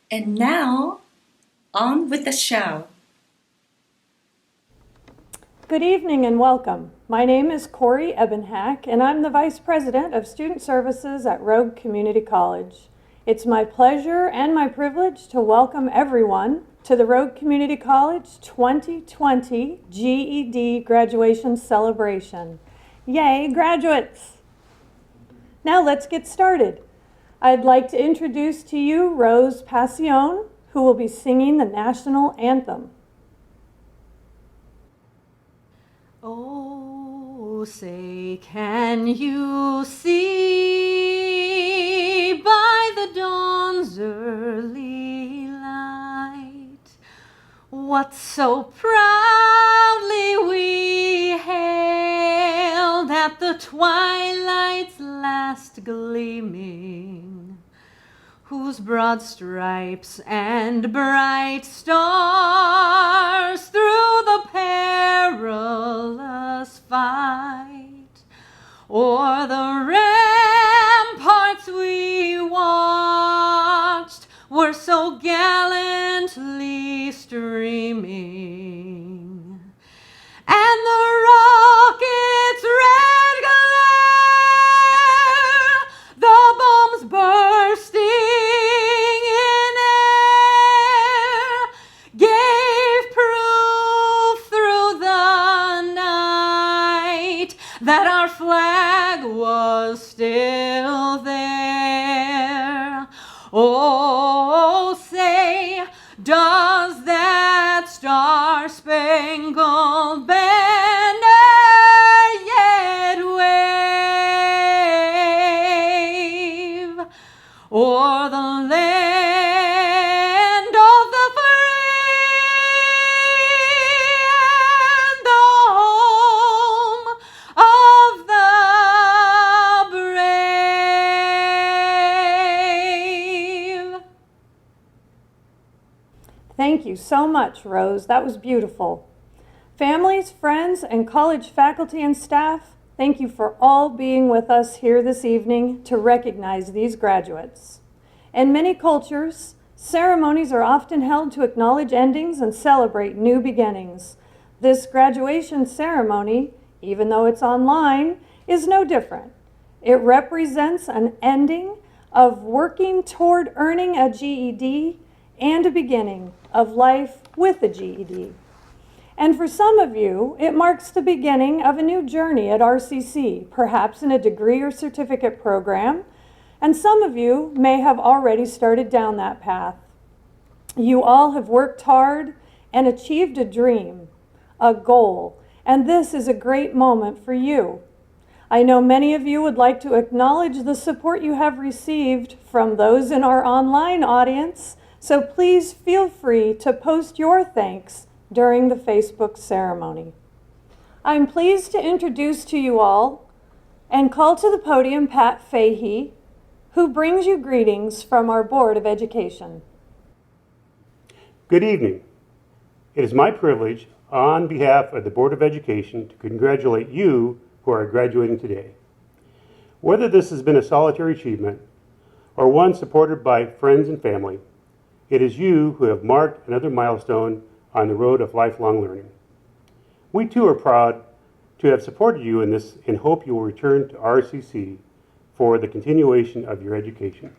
And now, on with the show. Good evening and welcome. My name is Corey Ebenhack, and I'm the Vice President of Student Services at Rogue Community College. It's my pleasure and my privilege to welcome everyone to the Rogue Community College 2020 GED Graduation Celebration. Yay, graduates! Now let's get started. I'd like to introduce to you Rose Passion, who will be singing the national anthem. Oh, say, can you see by the dawn's early light what so proudly we hailed at the twilight's last gleaming, whose broad stripes and bright stars through the perilous fight o'er the ramparts we watched were so gallantly streaming, and the rocket's red glare, the bombs bursting in air, gave proof through the night that our flag was still there. Oh, say, does that star-spangled banner yet wave o'er the land of the free and the home of the brave? Thank you so much, Rose. That was beautiful. Families, friends, and college faculty and staff, thank you for all being with us here this evening to recognize these graduates. In many cultures, ceremonies are often held to acknowledge endings and celebrate new beginnings. This graduation ceremony, even though it's online, is no different. It represents an ending of working toward earning a GED and a beginning of life with a GED. And for some of you, it marks the beginning of a new journey at RCC, perhaps in a degree or certificate program, and some of you may have already started down that path. You all have worked hard and achieved a dream, a goal, and this is a great moment for you. I know many of you would like to acknowledge the support you have received from those in our online audience, so please feel free to post your thanks during the Facebook ceremony. I'm pleased to introduce to you all and call to the podium Pat Fahey, who brings you greetings from our Board of Education. Good evening. It is my privilege, on behalf of the Board of Education, to congratulate you who are graduating today. Whether this has been a solitary achievement or one supported by friends and family, it is you who have marked another milestone on the road of lifelong learning. We too are proud to have supported you in this and hope you will return to RCC for the continuation of your education.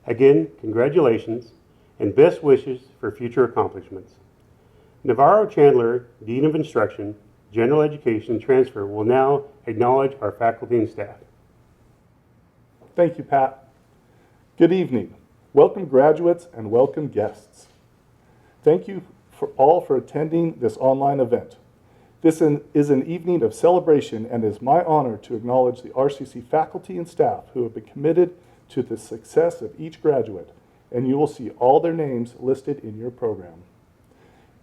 Again, congratulations and best wishes for future accomplishments. Navarro Chandler, Dean of Instruction, General Education Transfer, will now acknowledge our faculty and staff. Thank you, Pat. Good evening. Welcome graduates and welcome guests. Thank you for attending this online event. This is an evening of celebration, and it is my honor to acknowledge the RCC faculty and staff who have been committed to the success of each graduate, and you will see all their names listed in your program.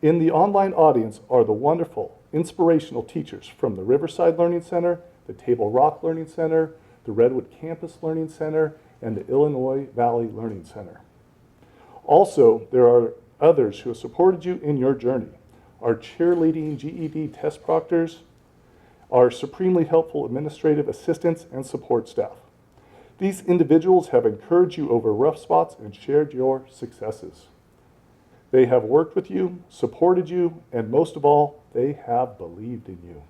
In the online audience are the wonderful, inspirational teachers from the Riverside Learning Center, the Table Rock Learning Center, the Redwood Campus Learning Center, and the Illinois Valley Learning Center. Also, there are others who have supported you in your journey. Our cheerleading GED test proctors, our supremely helpful administrative assistants and support staff. These individuals have encouraged you over rough spots and shared your successes. They have worked with you, supported you, and most of all, they have believed in you.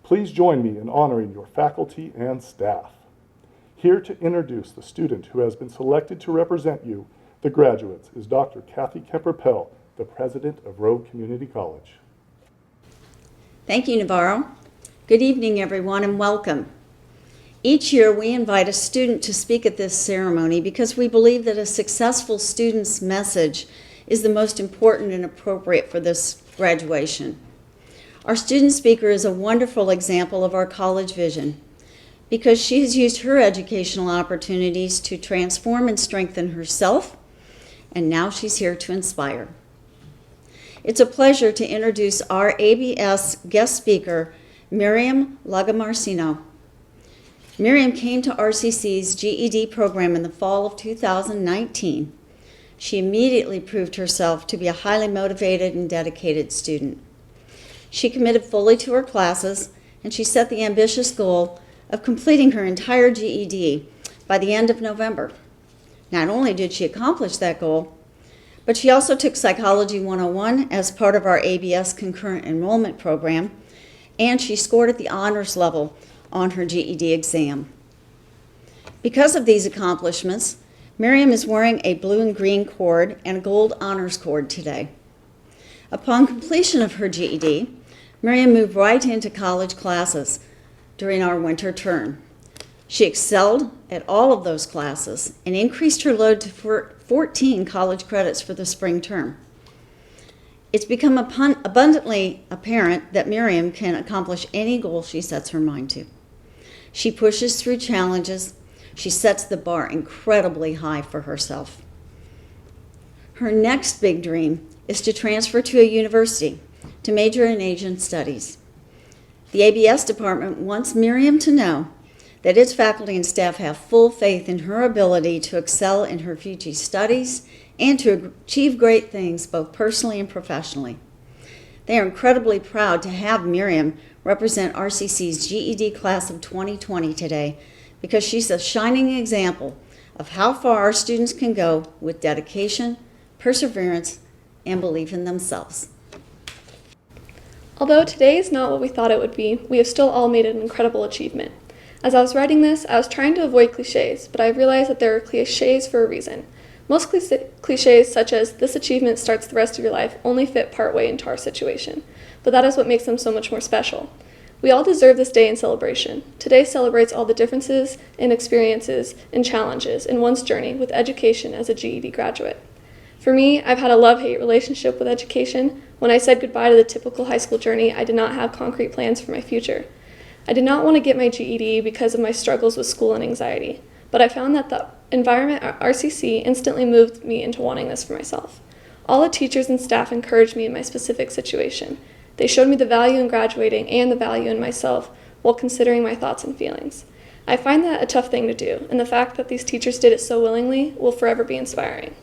Please join me in honoring your faculty and staff. Here to introduce the student who has been selected to represent you, the graduates, is Dr. Kathy Kemper-Pell, the president of Rogue Community College. Thank you, Navarro. Good evening, everyone, and welcome. Each year, we invite a student to speak at this ceremony because we believe that a successful student's message is the most important and appropriate for this graduation. Our student speaker is a wonderful example of our college vision because she has used her educational opportunities to transform and strengthen herself, and now she's here to inspire. It's a pleasure to introduce our ABS guest speaker, Miriam Lagamarcino. Miriam came to RCC's GED program in the fall of 2019. She immediately proved herself to be a highly motivated and dedicated student. She committed fully to her classes, and she set the ambitious goal of completing her entire GED by the end of November. Not only did she accomplish that goal, but she also took Psychology 101 as part of our ABS concurrent enrollment program, and she scored at the honors level on her GED exam. Because of these accomplishments, Miriam is wearing a blue and green cord and a gold honors cord today. Upon completion of her GED, Miriam moved right into college classes during our winter term. She excelled at all of those classes and increased her load to 14 college credits for the spring term. It's become abundantly apparent that Miriam can accomplish any goal she sets her mind to. She pushes through challenges. She sets the bar incredibly high for herself. Her next big dream is to transfer to a university to major in Asian studies. The ABS department wants Miriam to know that its faculty and staff have full faith in her ability to excel in her future studies and to achieve great things both personally and professionally. They are incredibly proud to have Miriam represent RCC's GED class of 2020 today because she's a shining example of how far our students can go with dedication, perseverance, and belief in themselves. Although today is not what we thought it would be, we have still all made an incredible achievement. As I was writing this, I was trying to avoid cliches, but I realized that there are cliches for a reason. Most cliches, such as "this achievement starts the rest of your life," only fit partway into our situation, but that is what makes them so much more special. We all deserve this day in celebration. Today celebrates all the differences and experiences and challenges in one's journey with education as a GED graduate. For me, I've had a love-hate relationship with education. When I said goodbye to the typical high school journey, I did not have concrete plans for my future. I did not want to get my GED because of my struggles with school and anxiety, but I found that the environment at RCC instantly moved me into wanting this for myself. All the teachers and staff encouraged me in my specific situation. They showed me the value in graduating and the value in myself while considering my thoughts and feelings. I find that a tough thing to do, and the fact that these teachers did it so willingly will forever be inspiring.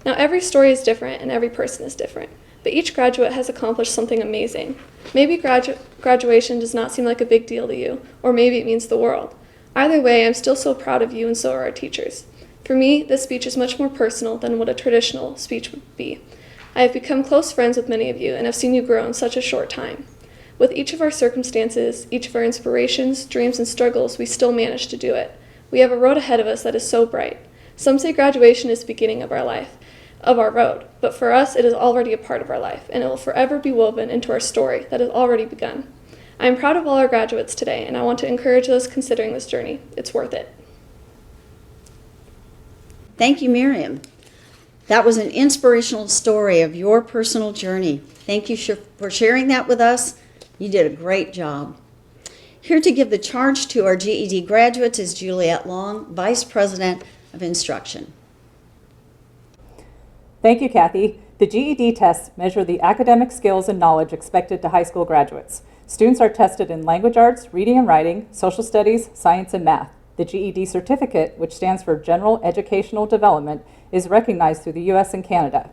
Now, every story is different and every person is different, but each graduate has accomplished something amazing. Maybe graduation does not seem like a big deal to you, or maybe it means the world. Either way, I'm still so proud of you, and so are our teachers. For me, this speech is much more personal than what a traditional speech would be. I have become close friends with many of you and have seen you grow in such a short time. With each of our circumstances, each of our inspirations, dreams, and struggles, we still manage to do it. We have a road ahead of us that is so bright. Some say graduation is the beginning of our life, of our road, but for us it is already a part of our life, and it will forever be woven into our story that has already begun. I am proud of all our graduates today, and I want to encourage those considering this journey. It's worth it. Thank you, Miriam. That was an inspirational story of your personal journey. Thank you for sharing that with us. You did a great job. Here to give the charge to our GED graduates is Juliette Long, Vice President of Instruction. Thank you, Kathy. The GED tests measure the academic skills and knowledge expected to high school graduates. Students are tested in language arts, reading and writing, social studies, science, and math. The GED certificate, which stands for General Educational Development, is recognized through the U.S. and Canada.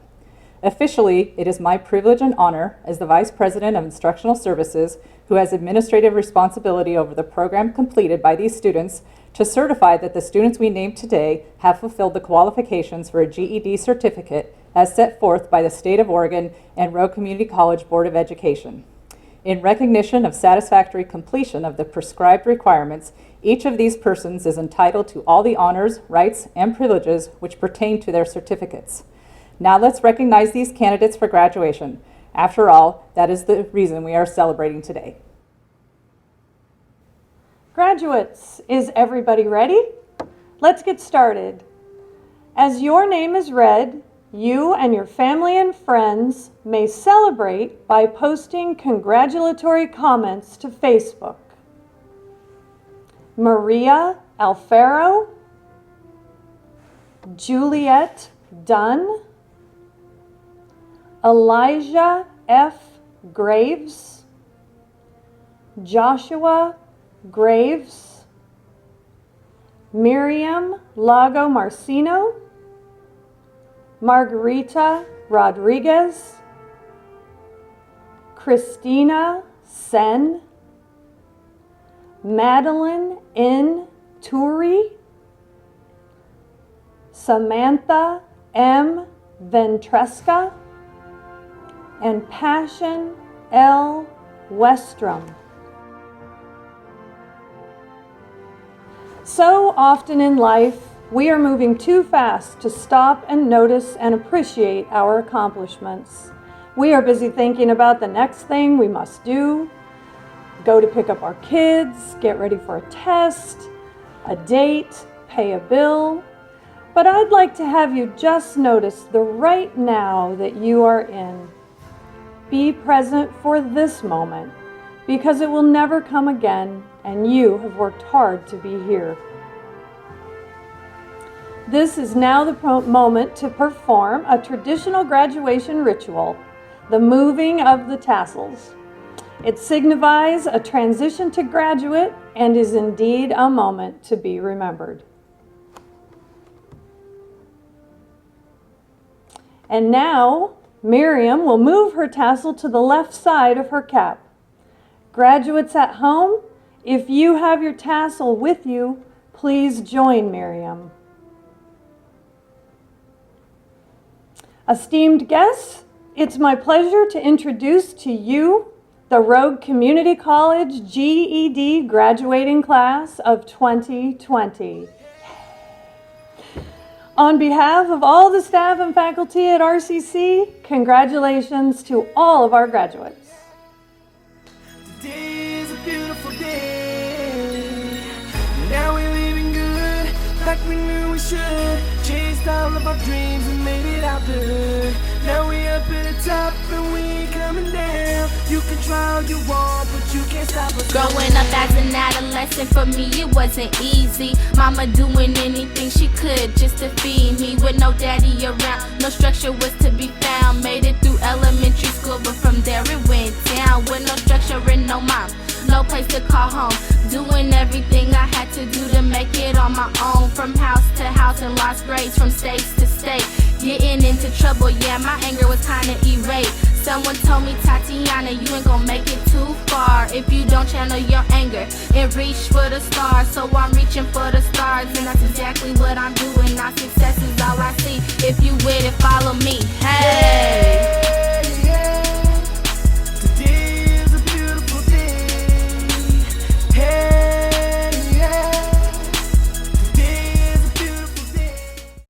Officially, it is my privilege and honor as the Vice President of Instructional Services, who has administrative responsibility over the program completed by these students, to certify that the students we named today have fulfilled the qualifications for a GED certificate as set forth by the State of Oregon and Rowe Community College Board of Education. In recognition of satisfactory completion of the prescribed requirements, each of these persons is entitled to all the honors, rights, and privileges which pertain to their certificates. Now let's recognize these candidates for graduation. After all, that is the reason we are celebrating today. Graduates, is everybody ready? Let's get started. As your name is read, you and your family and friends may celebrate by posting congratulatory comments to Facebook. Maria Alfaro, Juliet Dunn, Elijah F. Graves, Joshua Graves, Miriam Lago Marcino, Margarita Rodriguez, Christina Sen, Madeline N. Turi, Samantha M. Ventresca, and Passion L. Westrom. So often in life, we are moving too fast to stop and notice and appreciate our accomplishments. We are busy thinking about the next thing we must do, go to pick up our kids, get ready for a test, a date, pay a bill. But I'd like to have you just notice the right now that you are in. Be present for this moment, because it will never come again, and you have worked hard to be here. This is now the moment to perform a traditional graduation ritual, the moving of the tassels. It signifies a transition to graduate and is indeed a moment to be remembered. And now, Miriam will move her tassel to the left side of her cap. Graduates at home, if you have your tassel with you, please join Miriam. Esteemed guests, it's my pleasure to introduce to you the Rowe Community College GED graduating class of 2020. On behalf of all the staff and faculty at RCC, congratulations to all of our graduates. Today is a beautiful day. Now we're living good, like we knew we should. Chased all of our dreams and made it out the hood. Now we up at the top and we ain't coming down. You can try all you want, but you can't stop us. Growing up as an adolescent, for me it wasn't easy. Mama doing anything she could just to feed me. With no daddy around, no structure was to be found. Made it through elementary school, but from there it went down. With no structure and no mom, no place to call home. Doing everything I had to do to make it on my own. From house to house and lost grades, from state to state. Getting into trouble, yeah, my anger was kinda irate. Someone told me, Tatiana, you ain't gonna make it too far if you don't channel your anger and reach for the stars. So I'm reaching for the stars, and that's exactly what I'm doing. Now success is all I see. If you with it, follow me. Hey!